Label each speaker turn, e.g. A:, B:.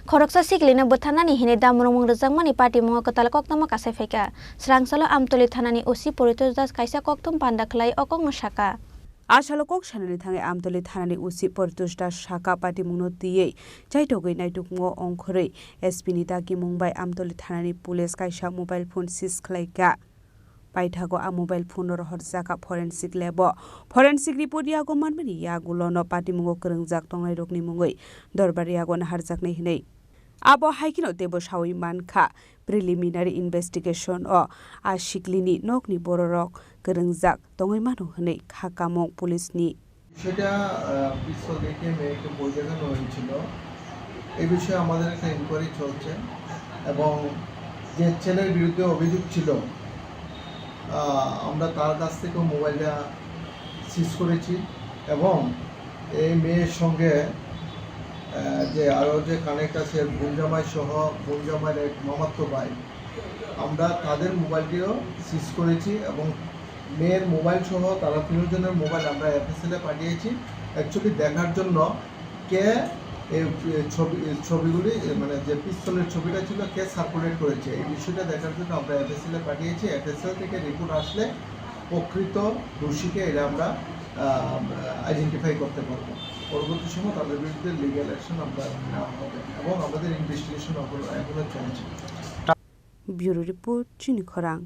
A: Khoroksa siklina bothanani hine damrong rejangmani party mongo kotal koktama kasai feka srangsalo amtoli thanani osi poritos das kaisa koktum panda khlai okong saka
B: Ashalokok shanani thange amtoli thanani usi poritos das saka party mungno tiye chaitogoi naitukmo ongkhorei SP nita ki mumbai amtoli thanani police kaisa mobile phone seize khlaika paithago a mobile phone ro horjaka forensic lab report yago manmani yagulono party mungo krengjak tongnai rokni mungoi dorbari yago na harjaknai hinei abo haikino tebo sawi mankha preliminary investigation o ashiklini nokni bororok krengjak tongai mano hinei khakamong police ni
C: সেটা পিস্তল দেখে মেয়েকে বই দেখানো হয়েছিল এই বিষয়ে আমাদের একটা ইনকোয়ারি চলছে এবং যে ছেলের বিরুদ্ধে অভিযোগ ছিল আমরা তার কাছ থেকে মোবাইলটা সিজ করেছি এবং এই মেয়ের সঙ্গে যে আরও যে কানেক্ট আছে গুঞ্জামাই সহ গুঞ্জামাইয়ের এক মামাতো ভাই আমরা তাদের মোবাইলটিও সিজ করেছি এবং মেয়ের মোবাইল সহ তারা তিনজনের মোবাইল আমরা এফএসএলে পাঠিয়েছি অ্যাকচুয়ালি দেখার জন্য কে এই ছবিগুলি মানে যে পিস্তলের ছবিটা ছিল কে সার্কুলেট করেছে এই বিষয়টা দেখার জন্য আমরা এফএসএলে পাঠিয়েছি এফএসএল থেকে রিপোর্ট আসলে প্রকৃত দোষীকে এটা আমরা আইডেন্টিফাই করতে পারবো পরবর্তী সময় তাদের বিরুদ্ধে লিগ্যাল অ্যাকশন আমরা নেওয়া হবে এবং আমাদের ইনভেস্টিগেশন এখনো চলছে।
B: ব্যুরো রিপোর্ট চিনি খরাং।